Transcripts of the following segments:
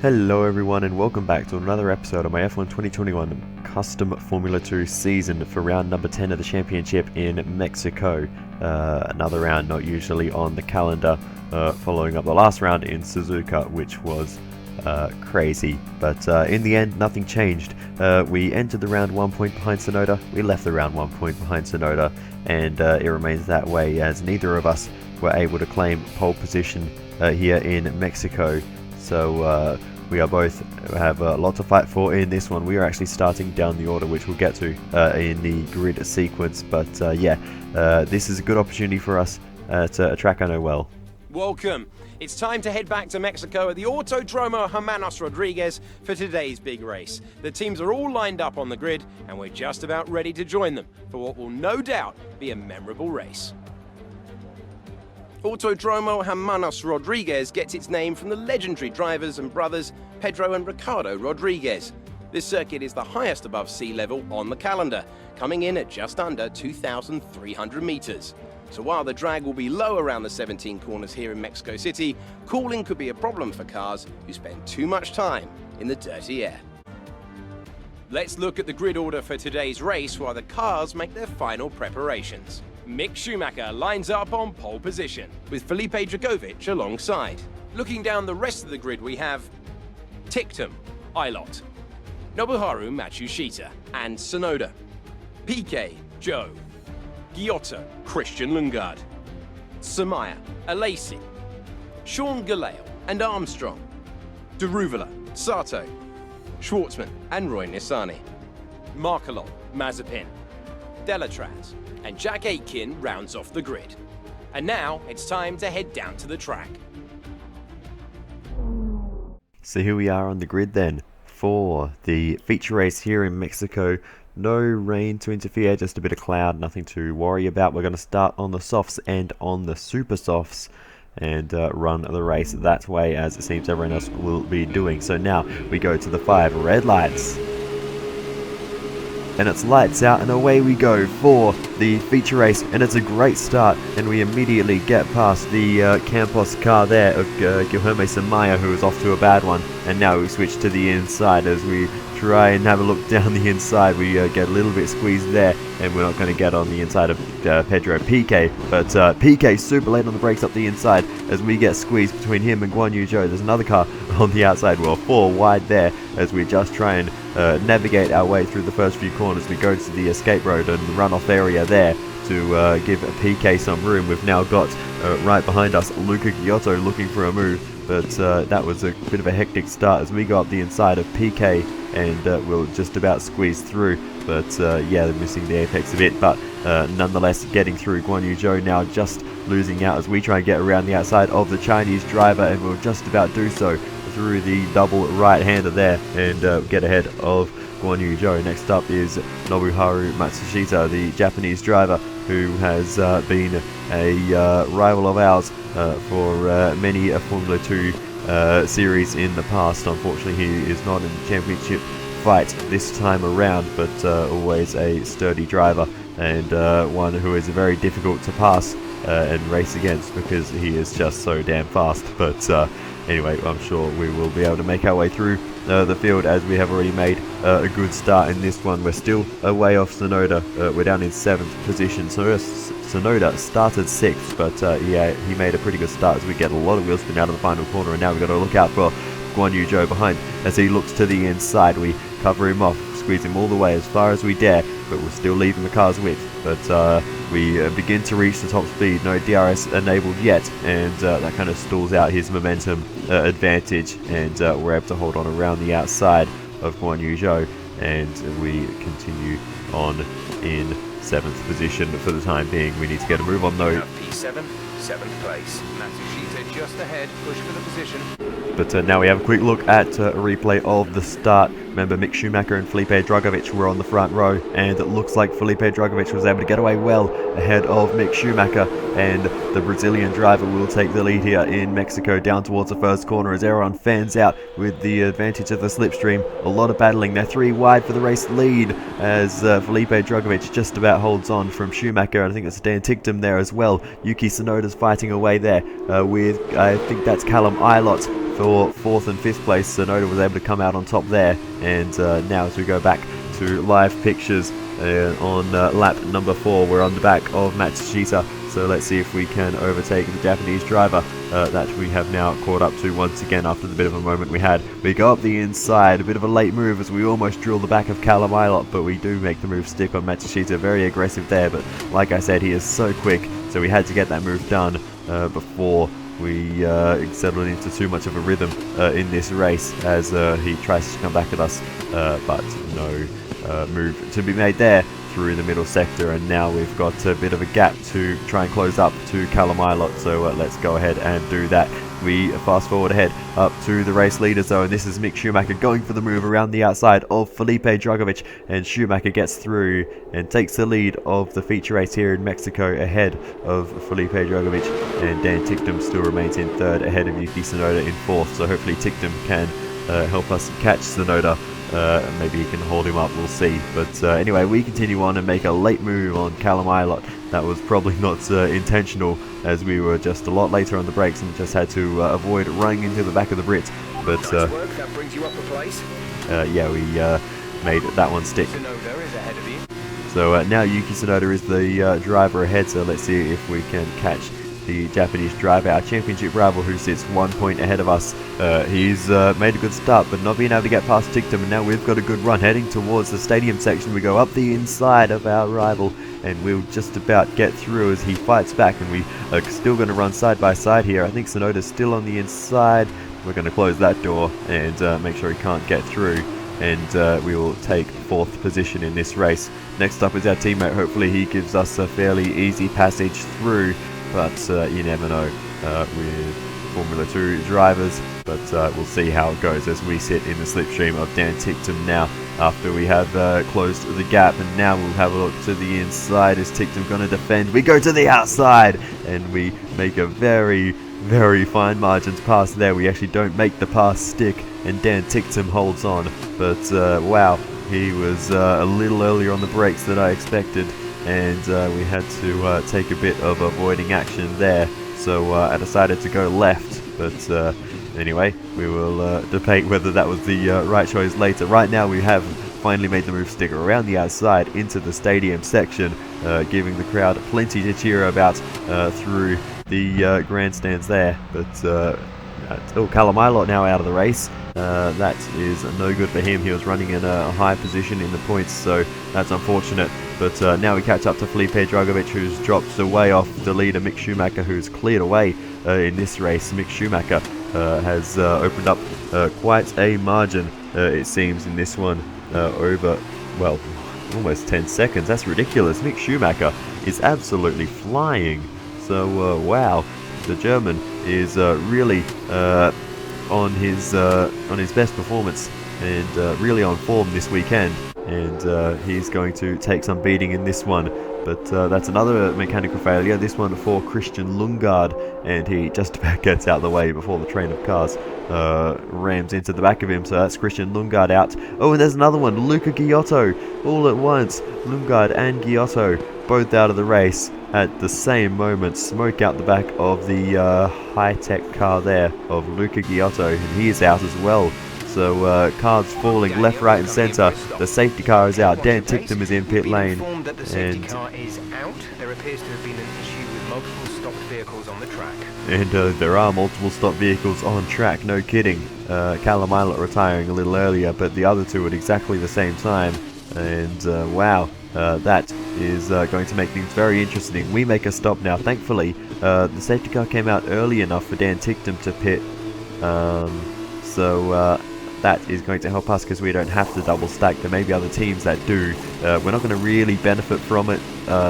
Hello everyone and welcome back to another episode of my F1 2021 Custom Formula 2 season for round number 10 of the championship in Mexico. Another round not usually on the calendar, following up the last round in Suzuka, which was crazy. But in the end, nothing changed. We entered the round 1 point behind Tsunoda, we left the round 1 point behind Tsunoda, and it remains that way as neither of us were able to claim pole position here in Mexico. So we are both have a lot to fight for in this one. We are actually starting down the order, which we'll get to in the grid sequence. But this is a good opportunity for us to a track I know well. Welcome. It's time to head back to Mexico at the Autodromo Hermanos Rodriguez for today's big race. The teams are all lined up on the grid, and we're just about ready to join them for what will no doubt be a memorable race. Autodromo Hermanos Rodriguez gets its name from the legendary drivers and brothers Pedro and Ricardo Rodriguez. This circuit is the highest above sea level on the calendar, coming in at just under 2,300 meters. So while the drag will be low around the 17 corners here in Mexico City, cooling could be a problem for cars who spend too much time in the dirty air. Let's look at the grid order for today's race while the cars make their final preparations. Mick Schumacher lines up on pole position, with Felipe Dragovic alongside. Looking down the rest of the grid, we have Tictum, Ilott, Nobuharu Matsushita, and Tsunoda, Piquet, Joe, Giotto, Christian Lundgaard, Samaya, Alesi, Sean Galale and Armstrong, Deruvala, Sato, Schwartzman and Roy Nissany, Markelot, Mazepin, Delatraz, and Jack Aitken rounds off the grid. And now it's time to head down to the track. So here we are on the grid then for the feature race here in Mexico. No rain to interfere, just a bit of cloud, nothing to worry about. We're going to start on the softs and on the super softs and run the race that way, as it seems everyone else will be doing. So now we go to the 5 red lights. And it's lights out and away we go for the feature race, and it's a great start, and we immediately get past the Campos car there of Guilherme Samaya, who is off to a bad one, and now we switch to the inside as we try and have a look down the inside. We get a little bit squeezed there, and we're not going to get on the inside of Pedro Piquet, but Piquet super late on the brakes up the inside as we get squeezed between him and Guan Yu Zhou. There's another car on the outside. We're 4 wide there as we just try and navigate our way through the first few corners. We go to the escape road and runoff area there to give Piquet some room. We've now got right behind us Luca Giotto looking for a move, but that was a bit of a hectic start as we go up the inside of Piquet, and we'll just about squeeze through, but yeah, they're missing the apex a bit, but nonetheless getting through. Guan Yu Zhou now just losing out as we try and get around the outside of the Chinese driver, and we'll just about do so through the double right-hander there and get ahead of Guan Yu Zhou. Next up is Nobuharu Matsushita, the Japanese driver who has been a rival of ours for many a Formula 2 series in the past. Unfortunately, he is not in the championship fight this time around, but always a sturdy driver and one who is very difficult to pass and race against because he is just so damn fast. But anyway, I'm sure we will be able to make our way through the field as we have already made a good start in this one. We're still way off Tsunoda. We're down in 7th position. So Tsunoda started 6th, but yeah, he made a pretty good start as we get a lot of wheel spin out of the final corner, and now we've got to look out for Guan Yu Zhou behind as he looks to the inside. We cover him off, squeeze him all the way as far as we dare, but we're still leaving the car's width. But we begin to reach the top speed, no DRS enabled yet, and that kind of stalls out his momentum advantage, and we're able to hold on around the outside of Guan Yu Zhou, and we continue on in 7th position for the time being. We need to get a move on though. P7, 7th place. Matsushita just ahead, push for the position. But now we have a quick look at a replay of the start. Remember, Mick Schumacher and Felipe Dragovic were on the front row, and it looks like Felipe Dragovic was able to get away well ahead of Mick Schumacher, and the Brazilian driver will take the lead here in Mexico down towards the first corner as everyone fans out with the advantage of the slipstream. A lot of battling. They're 3 wide for the race lead as Felipe Dragovic just about holds on from Schumacher. I think it's Dan Tictum there as well. Yuki Tsunoda's drivers fighting away there with, I think that's Callum Ilott for 4th and 5th place. Sonoda was able to come out on top there, and now as we go back to live pictures on lap number 4, we're on the back of Matsushita. So let's see if we can overtake the Japanese driver that we have now caught up to once again after the bit of a moment we had. We go up the inside, a bit of a late move as we almost drill the back of Callum Ilott, but we do make the move stick on Matsushita. Very aggressive there, but like I said, he is so quick, so we had to get that move done before we settled into too much of a rhythm in this race as he tries to come back at us, but no move to be made there through the middle sector, and now we've got a bit of a gap to try and close up to Callum Ilott, so let's go ahead and do that. We fast forward ahead up to the race leader zone. This is Mick Schumacher going for the move around the outside of Felipe Drugovich, and Schumacher gets through and takes the lead of the feature race here in Mexico ahead of Felipe Drugovich, and Dan Ticktum still remains in 3rd ahead of Yuki Tsunoda in 4th, so hopefully Ticktum can help us catch Tsunoda. Maybe he can hold him up, we'll see. But anyway, we continue on and make a late move on Callum Ilott. That was probably not intentional, as we were just a lot later on the brakes and just had to avoid running into the back of the Brit. But nice work, that brings you up a place. yeah, we made that one stick. Tsunoda is ahead of you. So now Yuki Tsunoda is the driver ahead, so let's see if we can catch the Japanese driver, our championship rival, who sits 1 point ahead of us. He's made a good start, but not being able to get past Ticktum, and now we've got a good run heading towards the stadium section. We go up the inside of our rival, and we'll just about get through as he fights back, and we are still going to run side by side here. I think Tsunoda's still on the inside. We're going to close that door and make sure he can't get through, and we will take 4th position in this race. Next up is our teammate. Hopefully he gives us a fairly easy passage through, but you never know with Formula 2 drivers. But we'll see how it goes as we sit in the slipstream of Dan Ticktum now, after we have closed the gap. And now we'll have a look to the inside. Is Ticktum going to defend? We go to the outside, and we make a very, very fine margins pass there. We actually don't make the pass stick, and Dan Ticktum holds on. But wow, he was a little earlier on the brakes than I expected, and we had to take a bit of avoiding action there, so I decided to go left. But anyway, we will debate whether that was the right choice later. Right now we have finally made the move stick around the outside into the stadium section, giving the crowd plenty to cheer about through the grandstands there. But Callum Ilott now out of the race. That is no good for him. He was running in a high position in the points, so that's unfortunate. But now we catch up to Felipe Drugovich, who's dropped away off the leader Mick Schumacher, who's cleared away in this race. Mick Schumacher has opened up quite a margin, it seems, in this one, over, well, almost 10 seconds. That's ridiculous. Mick Schumacher is absolutely flying. So wow, the German is really on his best performance, and really on form this weekend, and he's going to take some beating in this one. But that's another mechanical failure, this one for Christian Lundgaard, and he just about gets out of the way before the train of cars rams into the back of him. So that's Christian Lundgaard out. Oh, and there's another one, Luca Giotto, all at once. Lundgaard and Giotto both out of the race at the same moment. Smoke out the back of the high-tech car there of Luca Giotto, and he is out as well. So cars falling left, right and centre. The safety car is out. Dan Ticktum is in pit lane. And the safety car is out. There appears to have been an issue with multiple stopped vehicles on the track. And there are multiple stopped vehicles on track, no kidding. Callum Ilott retiring a little earlier, but the other two at exactly the same time. And wow, that is going to make things very interesting. We make a stop now. Thankfully, the safety car came out early enough for Dan Ticktum to pit. So that is going to help us because we don't have to double stack. There may be other teams that do. We're not going to really benefit from it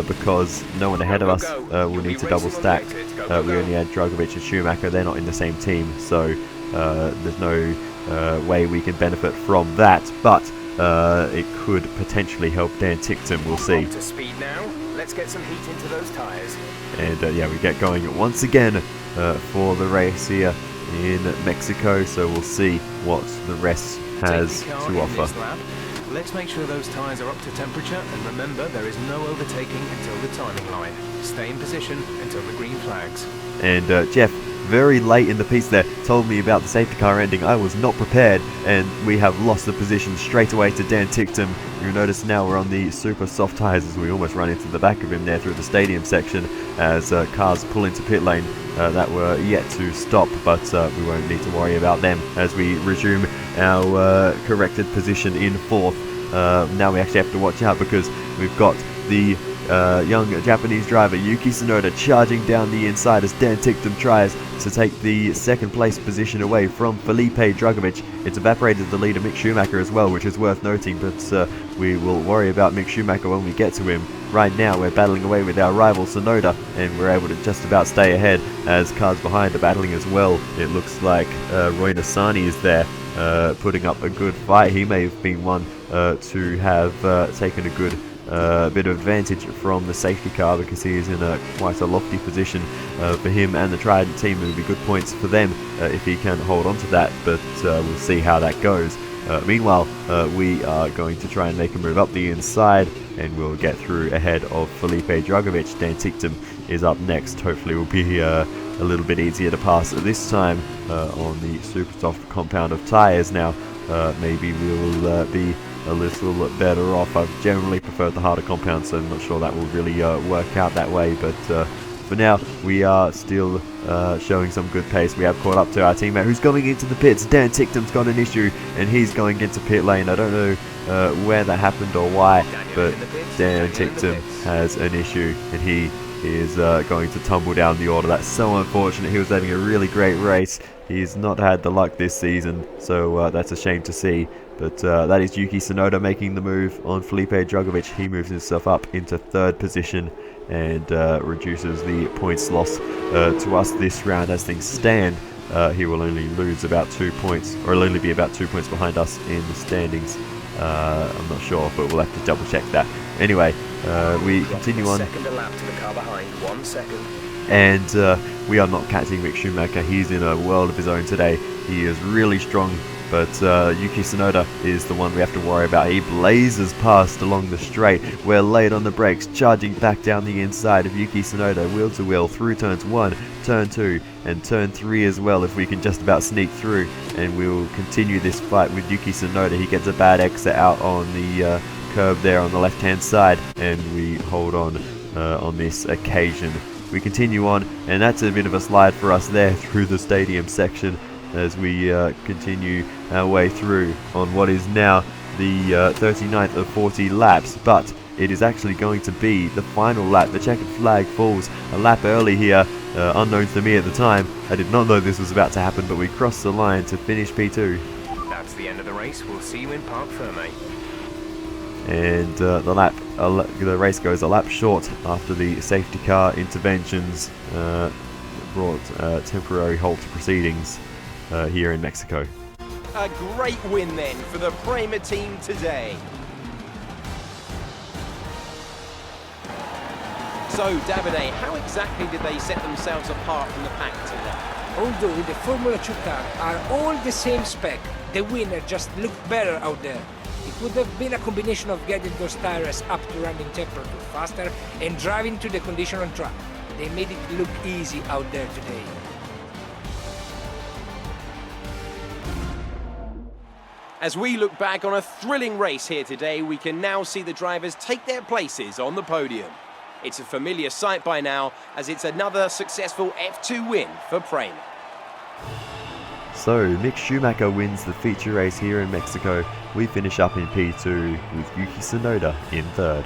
because no one ahead of us will need to double stack. We only had Drugovich and Schumacher. They're not in the same team, so there's no way we can benefit from that. But it could potentially help Dan Ticktum. We'll see. To speed now. Let's get some heat into those tires. And yeah, we get going once again for the race here in Mexico, so we'll see what the rest has to offer. Let's make sure those tyres are up to temperature, and remember, there is no overtaking until the timing line. Stay in position until the green flags. And Jeff, very late in the piece there, told me about the safety car ending. I was not prepared, and we have lost the position straight away to Dan Ticktum. You'll notice now we're on the super soft tyres as we almost run into the back of him there through the stadium section as cars pull into pit lane that were yet to stop, but we won't need to worry about them as we resume our corrected position in fourth. Now we actually have to watch out because we've got the young Japanese driver Yuki Tsunoda charging down the inside as Dan Ticktum tries to take the second place position away from Felipe Drugovich. It's evaporated the leader Mick Schumacher as well, which is worth noting, but we will worry about Mick Schumacher when we get to him. Right now we're battling away with our rival Tsunoda, and we're able to just about stay ahead as cars behind are battling as well. It looks like Roy Nassani is there putting up a good fight. He may have been one to have taken a good bit of advantage from the safety car because he is in quite a lofty position. For him and the Trident team, it would be good points for them if he can hold on to that, but we'll see how that goes. Meanwhile, we are going to try and make a move up the inside, and we'll get through ahead of Felipe Drugovich. Dan Ticktum is up next. Hopefully it will be a little bit easier to pass this time on the super soft compound of tyres now. Maybe we will be a little better off. I've generally preferred the harder compound, so I'm not sure that will really work out that way, but for now we are still showing some good pace. We have caught up to our teammate who's going into the pits. Dan Ticktum's got an issue and he's going into pit lane. I don't know where that happened or why, but Dan Ticktum has an issue and he is going to tumble down the order. That's so unfortunate. He was having a really great race. He's not had the luck this season, so that's a shame to see. But that is Yuki Tsunoda making the move on Felipe Drugovich. He moves himself up into third position and reduces the points loss to us this round. As things stand, he will only lose about 2 points, or he'll only be about 2 points behind us in the standings. I'm not sure, but we'll have to double check that. Anyway, we continue on. Second a lap to the car behind, 1 second. And we are not catching Mick Schumacher. He's in a world of his own today. He is really strong, but Yuki Tsunoda is the one we have to worry about. He blazes past along the straight. We're late on the brakes, charging back down the inside of Yuki Tsunoda, wheel to wheel through turns 1, turn 2, and turn 3 as well, if we can just about sneak through. And we'll continue this fight with Yuki Tsunoda. He gets a bad exit out on the curb there on the left hand side, and we hold on this occasion. We continue on, and that's a bit of a slide for us there through the stadium section as we continue our way through on what is now the 39th of 40 laps, but it is actually going to be the final lap. The checkered flag falls a lap early here, unknown to me at the time. I did not know this was about to happen, but we crossed the line to finish P2. That's the end of the race. We'll see you in Parc Ferme. And the race goes a lap short after the safety car interventions brought temporary halt to proceedings here in Mexico. A great win then for the Prema team today. So, Davide, how exactly did they set themselves apart from the pack today? Although the Formula 2 cars are all the same spec, the winner just looked better out there. It would have been a combination of getting those tires up to running temperature faster and driving to the condition on track. They made it look easy out there today. As we look back on a thrilling race here today, we can now see the drivers take their places on the podium. It's a familiar sight by now, as it's another successful F2 win for Prema. So, Mick Schumacher wins the feature race here in Mexico. We finish up in P2 with Yuki Tsunoda in third.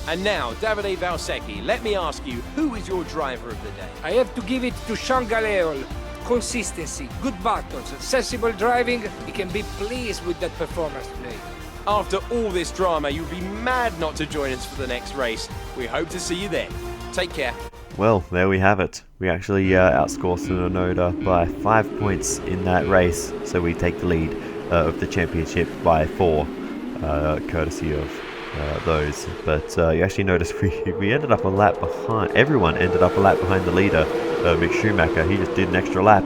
And now, Davide Valsecchi, let me ask you, who is your driver of the day? I have to give it to Sean Galeol. Consistency, good battles, sensible driving. We can be pleased with that performance today. After all this drama, you'd be mad not to join us for the next race. We hope to see you then. Take care. Well, there we have it. We actually outscored Tsunoda by 5 points in that race, so we take the lead of the championship by 4, courtesy of those. But you actually notice we ended up a lap behind. Everyone ended up a lap behind the leader, Mick Schumacher. He just did an extra lap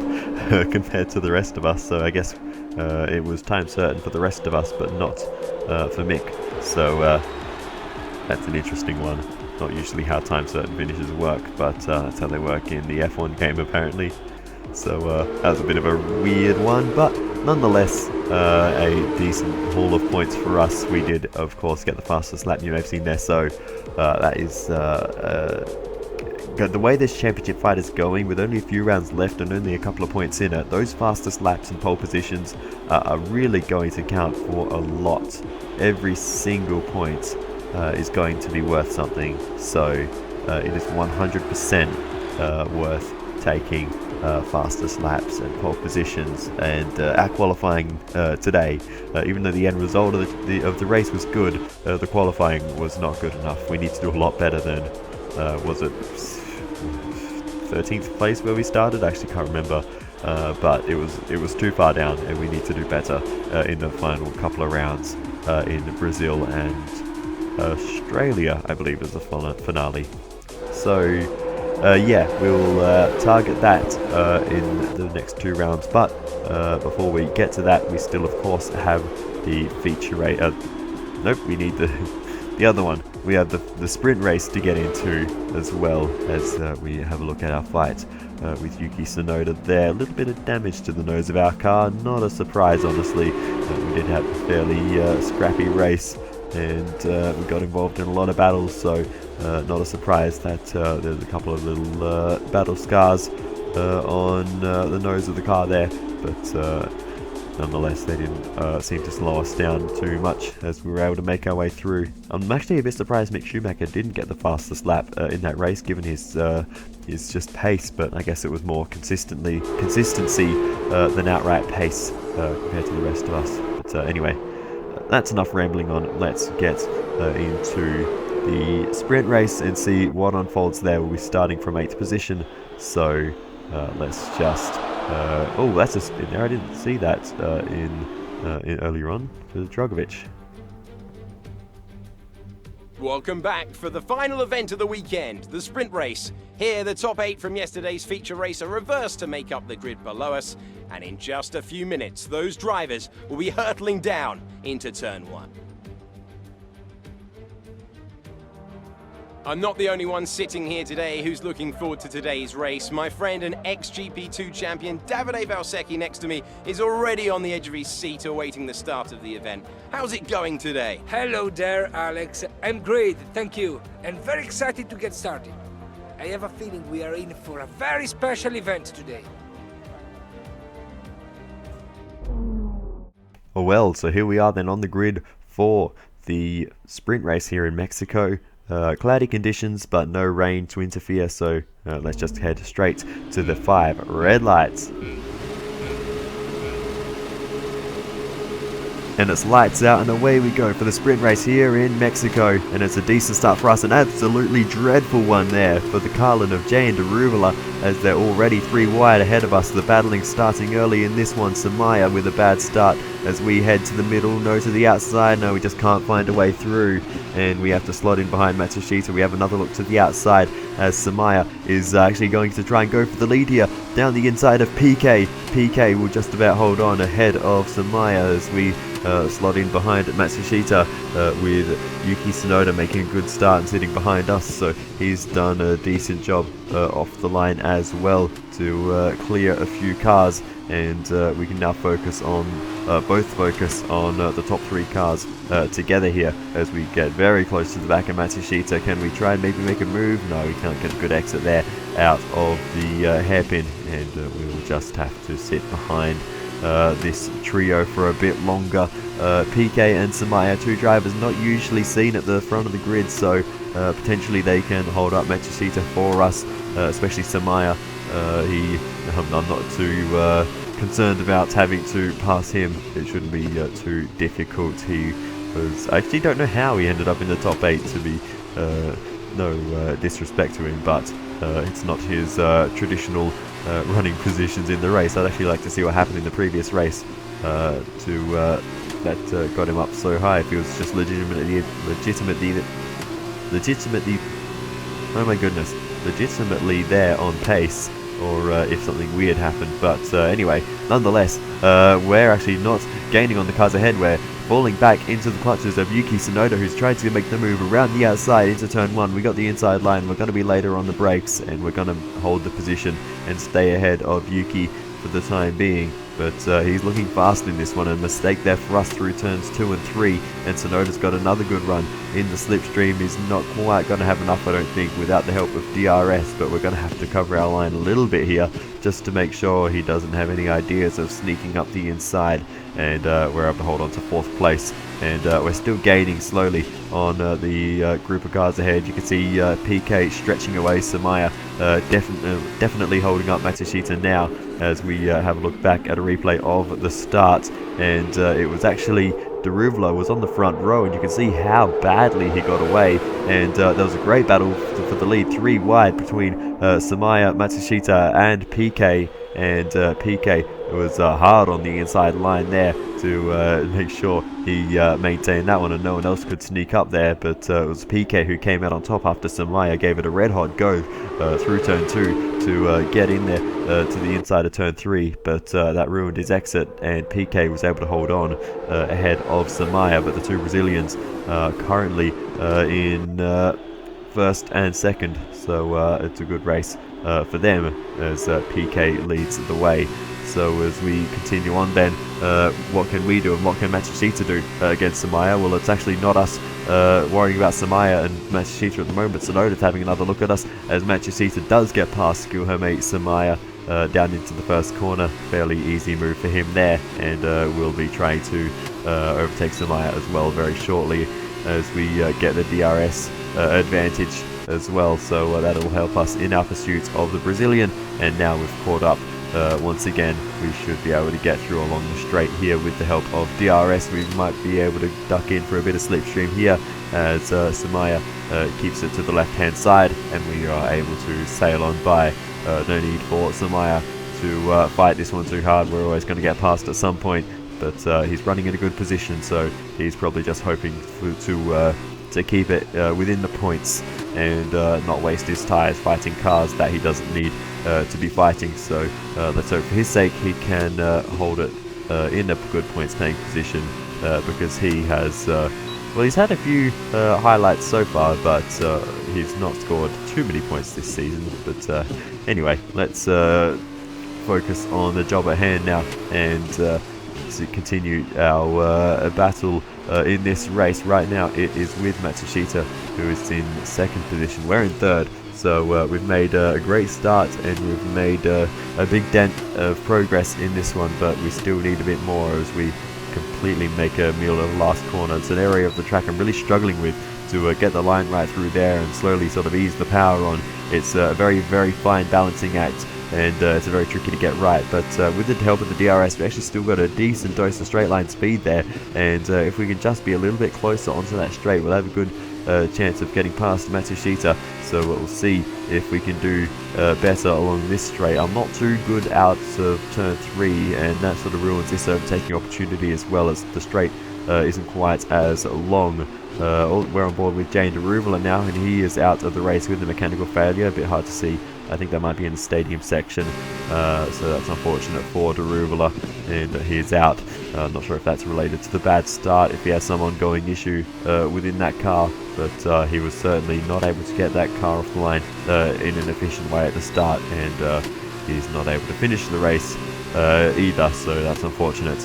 compared to the rest of us. So I guess it was time certain for the rest of us, but not for Mick. So that's an interesting one. Not usually how time certain finishes work, but that's how they work in the F1 game apparently. So that was a bit of a weird one, but nonetheless a decent haul of points for us. We did, of course, get the fastest lap you may have seen there, so that is the way this championship fight is going, with only a few rounds left and only a couple of points in it. Those fastest laps and pole positions are really going to count for a lot. Every single point is going to be worth something, so it is 100% worth taking fastest laps and pole positions. And our qualifying today, even though the end result of the race was good, the qualifying was not good enough. We need to do a lot better than was it 13th place where we started? I actually can't remember, but it was too far down, and we need to do better in the final couple of rounds in Brazil and Australia, I believe, is the finale. So yeah, we'll target that in the next 2 rounds, but before we get to that, we still of course have the feature race. Nope, we need the other one. We have the sprint race to get into, as well as we have a look at our fight with Yuki Tsunoda there. A little bit of damage to the nose of our car, not a surprise honestly. We did have a fairly scrappy race, and we got involved in a lot of battles, so not a surprise that there's a couple of little battle scars on the nose of the car there, but nonetheless they didn't seem to slow us down too much as we were able to make our way through. I'm actually a bit surprised Mick Schumacher didn't get the fastest lap in that race, given his just pace, but I guess it was more consistency than outright pace compared to the rest of us. But anyway, that's enough rambling on. Let's get into the sprint race and see what unfolds there. We'll be starting from 8th position, so let's just oh, that's a spin there. I didn't see that in earlier on for Drogovic. Welcome back for the final event of the weekend, the sprint race. Here, the top 8 from yesterday's feature race are reversed to make up the grid below us, and in just a few minutes, those drivers will be hurtling down into turn 1. I'm not the only one sitting here today who's looking forward to today's race. My friend and ex-GP2 champion Davide Valsecchi next to me is already on the edge of his seat awaiting the start of the event. How's it going today? Hello there, Alex. I'm great, thank you, and very excited to get started. I have a feeling we are in for a very special event today. Oh well, so here we are then on the grid for the sprint race here in Mexico. Cloudy conditions, but no rain to interfere, so let's just head straight to the 5 red lights. And it's lights out and away we go for the sprint race here in Mexico, and it's a decent start for us, an absolutely dreadful one there for the Carlin of Jay and Daruvula, as they're already 3 wide ahead of us. The battling starting early in this one. Samaya with a bad start as we head to the middle, no to the outside, no, we just can't find a way through, and we have to slot in behind Matsushita. We have another look to the outside as Samaya is actually going to try and go for the lead here down the inside of PK. PK will just about hold on ahead of Samaya as we slot in behind Matsushita, with Yuki Tsunoda making a good start and sitting behind us, so he's done a decent job off the line as well to clear a few cars, and we can now focus on the top 3 cars together here as we get very close to the back of Matsushita. Can we try and maybe make a move? No, we can't get a good exit there out of the hairpin, and we will just have to sit behind this trio for a bit longer. PK and Samaya, 2 drivers not usually seen at the front of the grid, so potentially they can hold up Matsushita for us, especially Samaya. I'm not too concerned about having to pass him. It shouldn't be too difficult. I actually don't know how he ended up in the top 8, to be no disrespect to him, but it's not his traditional running positions in the race. I'd actually like to see what happened in the previous race to that got him up so high. If he was just legitimately, oh my goodness, legitimately there on pace, or if something weird happened. But anyway, nonetheless, we're actually not gaining on the cars ahead. We're falling back into the clutches of Yuki Tsunoda, who's trying to make the move around the outside into turn 1. We got the inside line. We're going to be later on the brakes, and we're going to hold the position and stay ahead of Yuki for the time being. But he's looking fast in this one. A mistake there for us through turns 2 and 3, and Tsunoda's got another good run in the slipstream. He's not quite going to have enough, I don't think, without the help of DRS, but we're going to have to cover our line a little bit here just to make sure he doesn't have any ideas of sneaking up the inside. And we're able to hold on to 4th place, and we're still gaining slowly on the group of cars ahead. You can see PK stretching away Samaya, definitely holding up Matsushita now as we have a look back at a replay of the start. And it was actually Daruvla was on the front row, and you can see how badly he got away. And there was a great battle for the lead, 3 wide between Samaya, Matsushita and PK. And PK was hard on the inside line there to make sure he maintained that one, and no one else could sneak up there. But it was PK who came out on top after Samaya gave it a red hot go through turn 2 to get in there to the inside of turn 3, but that ruined his exit, and PK was able to hold on ahead of Samaya. But the two Brazilians currently in 1st and 2nd, so it's a good race for them as PK leads the way. So as we continue on then, what can we do and what can Matsushita do against Samaya? Well, it's actually not us worrying about Samaya and Matsushita at the moment. Tsunoda's having another look at us as Matsushita does get past Guilherme Samaya down into the first corner. Fairly easy move for him there, and we'll be trying to overtake Samaya as well very shortly as we get the DRS advantage as well. So that'll help us in our pursuit of the Brazilian, and now we've caught up. Once again, we should be able to get through along the straight here with the help of DRS. We might be able to duck in for a bit of slipstream here as Samaya keeps it to the left hand side, and we are able to sail on by. No need for Samaya to fight this one too hard. We're always going to get past at some point, but he's running in a good position, so he's probably just hoping to keep it within the points and not waste his tyres fighting cars that he doesn't need to be fighting. So let's hope for his sake he can hold it in a good points paying position, because he has well, he's had a few highlights so far, but he's not scored too many points this season. But anyway, let's focus on the job at hand now and to continue our battle in this race. Right now it is with Matsushita, who is in 2nd position. We're in 3rd, so we've made a great start, and we've made a big dent of progress in this one, but we still need a bit more as we completely make a meal of the last corner. It's an area of the track I'm really struggling with to get the line right through there and slowly sort of ease the power on. It's a very, very fine balancing act, and it's very tricky to get right, but with the help of the DRS we actually still got a decent dose of straight line speed there, and if we can just be a little bit closer onto that straight, we'll have a good chance of getting past Matsushita. So we'll see if we can do better along this straight. I'm not too good out of turn 3, and that sort of ruins this overtaking opportunity, as well as the straight isn't quite as long. We're on board with Jane Daruvla now, and he is out of the race with a mechanical failure. A bit hard to see. I think that might be in the stadium section, so that's unfortunate for Daruvla, and he is out. Not sure if that's related to the bad start, if he has some ongoing issue within that car, but he was certainly not able to get that car off the line in an efficient way at the start, and he's not able to finish the race either, so that's unfortunate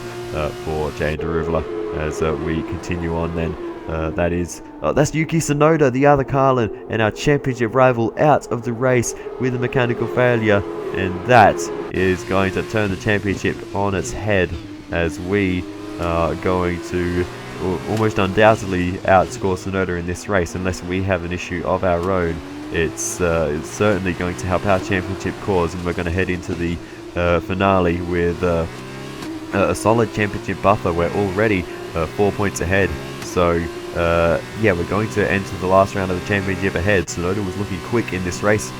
for Jane Daruvla as we continue on then. That's Yuki Tsunoda, the other Carlin, and our championship rival out of the race with a mechanical failure, and that is going to turn the championship on its head, as we are going to almost undoubtedly outscore Tsunoda in this race unless we have an issue of our own. It's certainly going to help our championship cause, and we're going to head into the finale with a solid championship buffer. We're already 4 points ahead. So, yeah, we're going to enter the last round of the championship ahead. Tsunoda was looking quick in this race.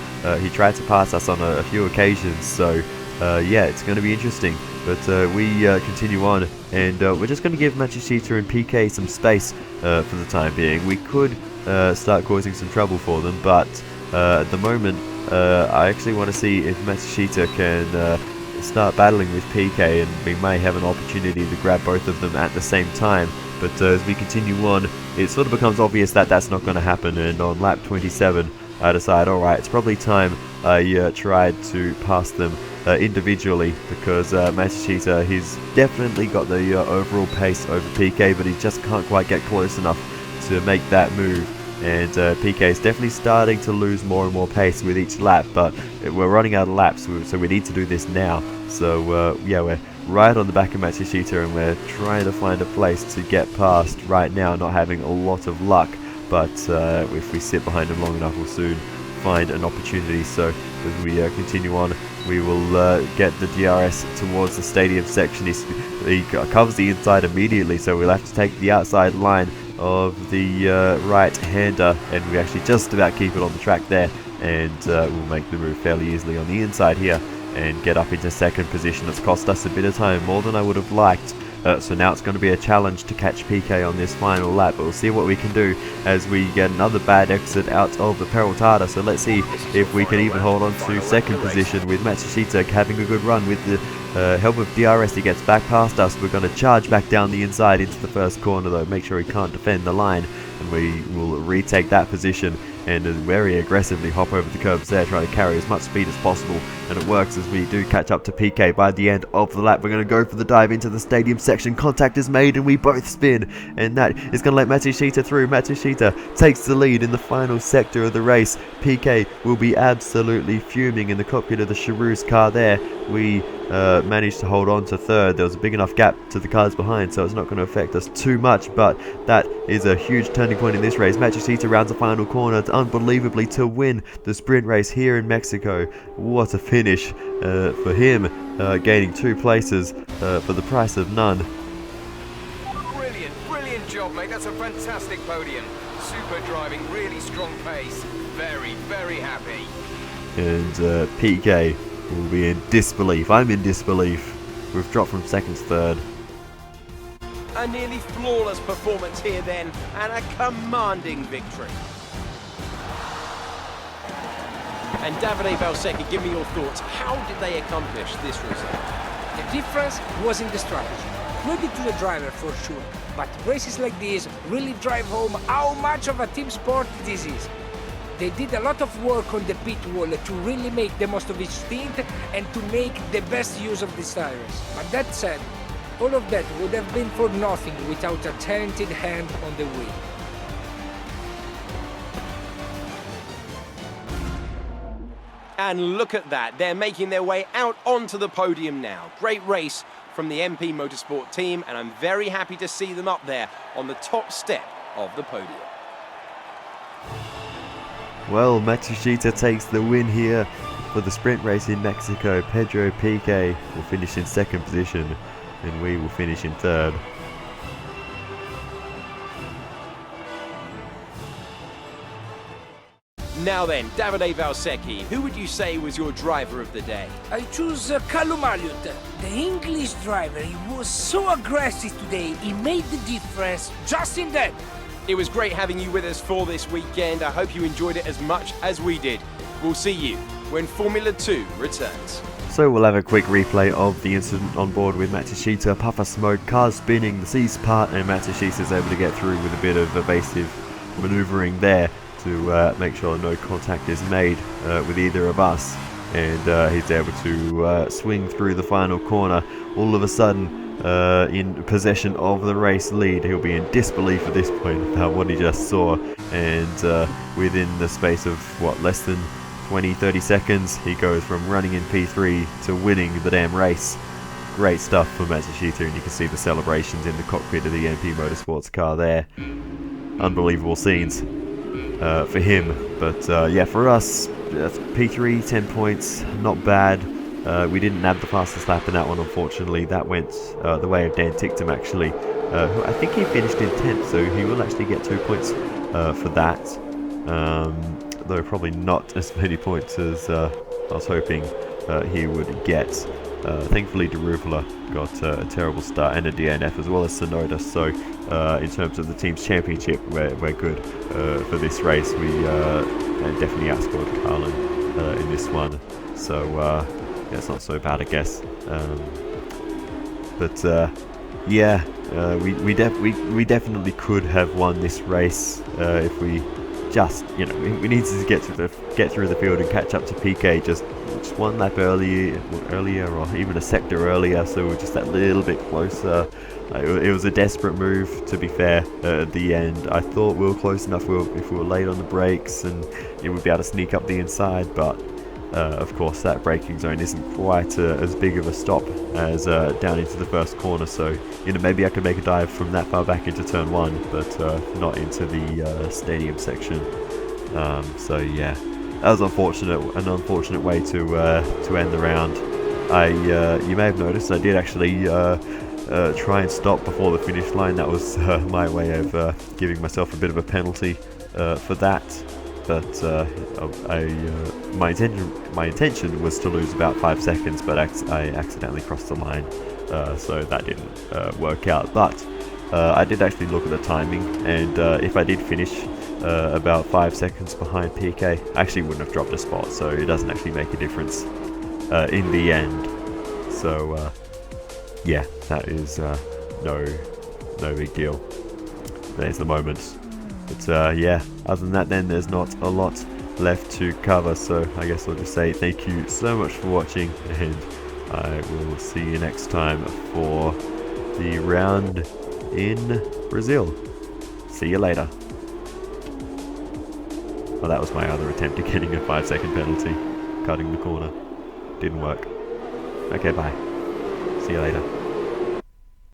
He tried to pass us on a few occasions. So, yeah, it's going to be interesting But we continue on, and we're just going to give Matsushita and PK some space for the time being. We could start causing some trouble for them, but at the moment I actually want to see if Matsushita can start battling with PK, and we may have an opportunity to grab both of them at the same time. But as we continue on, it sort of becomes obvious that that's not going to happen, and on lap 27 I decide, alright, it's probably time I tried to pass them individually, because Matsushita, he's definitely got the overall pace over PK, but he just can't quite get close enough to make that move. And PK is definitely starting to lose more and more pace with each lap, but we're running out of laps, so we need to do this now. So yeah, we're right on the back of Matsushita, and we're trying to find a place to get past right now, not having a lot of luck, but if we sit behind him long enough, we'll soon find an opportunity. So as we continue on, we will get the DRS towards the stadium section. He covers the inside immediately, so we'll have to take the outside line of the right-hander, and we actually just about keep it on the track there, and we'll make the move fairly easily on the inside here and get up into second position. It's cost us a bit of time, more than I would have liked. So now it's going to be a challenge to catch PK on this final lap, but we'll see what we can do as we get another bad exit out of the Peraltada. So let's see if we can even hold on to second position with Matsushita having a good run. With the help of DRS, he gets back past us. We're going to charge back down the inside into the first corner though, make sure he can't defend the line, and we will retake that position and very aggressively hop over the curbs there, trying to carry as much speed as possible, and it works as we do catch up to PK by the end of the lap. We're going to go for the dive into the stadium section. Contact is made and we both spin, and that is going to let Matsushita through. Matsushita takes the lead in the final sector of the race. PK will be absolutely fuming in the cockpit of the Charouz car there. We managed to hold on to third. There was a big enough gap to the cars behind, so it's not going to affect us too much, but that is a huge turning point in this race. Matsushita rounds the final corner unbelievably to win the sprint race here in Mexico. What a finish for him, gaining 2 places for the price of none. Brilliant job, mate. That's a fantastic podium. Super driving, really strong pace. Very happy. And PK will be in disbelief. I'm in disbelief. We've dropped from second to third. A nearly flawless performance here then, and a commanding victory. And Davide Valsecchi, give me your thoughts. How did they accomplish this result? The difference was in the strategy. Credit to the driver for sure, but races like this really drive home how much of a team sport this is. They did a lot of work on the pit wall to really make the most of each stint and to make the best use of these tires. But that said, all of that would have been for nothing without a talented hand on the wheel. And look at that, they're making their way out onto the podium now. Great race from the MP Motorsport team, and I'm very happy to see them up there on the top step of the podium. Well, Matsushita takes the win here for the sprint race in Mexico. Pedro PK will finish in second position, and we will finish in third. Now then, Davide Valsecchi, who would you say was your driver of the day? I choose Callum Elliott, the English driver. He was so aggressive today, he made the difference just in that. It was great having you with us for this weekend. I hope you enjoyed it as much as we did. We'll see you when Formula 2 returns. So we'll have a quick replay of the incident on board with Matsushita. Puff of smoke, cars spinning, the seas part, and Matsushita's able to get through with a bit of evasive manoeuvring there to make sure no contact is made with either of us, and he's able to swing through the final corner. All of a sudden, in possession of the race lead. He'll be in disbelief at this point about what he just saw, and within the space of what, less than 20-30 seconds, he goes from running in P3 to winning the damn race. Great stuff for Matsushita, and you can see the celebrations in the cockpit of the MP Motorsports car there. Unbelievable scenes for him, but yeah, for us, P3, 10 points, not bad. We didn't nab the fastest lap in that one, unfortunately. That went the way of Dan Tictum, actually. I think he finished in 10th, so he will actually get 2 points for that. Though probably not as many points as I was hoping he would get. Thankfully, Deruvula got a terrible start and a DNF as well as Sonoda. So in terms of the team's championship, we're good for this race. We definitely outscored Carlin in this one. So yeah, it's not so bad, I guess. Yeah, we definitely could have won this race if we just, we needed to get through the field and catch up to PK just one lap earlier or even a sector earlier, so we're just that little bit closer. It was a desperate move, to be fair. At the end, I thought we were close enough if we were late on the brakes and it would be able to sneak up the inside, but of course that braking zone isn't quite as big of a stop as down into the first corner, so maybe I could make a dive from that far back into turn 1, but not into the stadium section. So yeah, that was an unfortunate way to end the round. You may have noticed I did actually try and stop before the finish line. That was my way of giving myself a bit of a penalty for that. But my intention was to lose about 5 seconds, but I accidentally crossed the line, so that didn't work out. But I did actually look at the timing, and if I did finish about 5 seconds behind PK, I actually wouldn't have dropped a spot, so it doesn't actually make a difference in the end. So yeah, that is no big deal. There's the moment. But yeah, other than that then, there's not a lot left to cover, so I guess I'll just say thank you so much for watching, and I will see you next time for the round in Brazil. See you later. Oh, that was my other attempt at getting a 5-second penalty, cutting the corner. Didn't work. Okay, bye. See you later.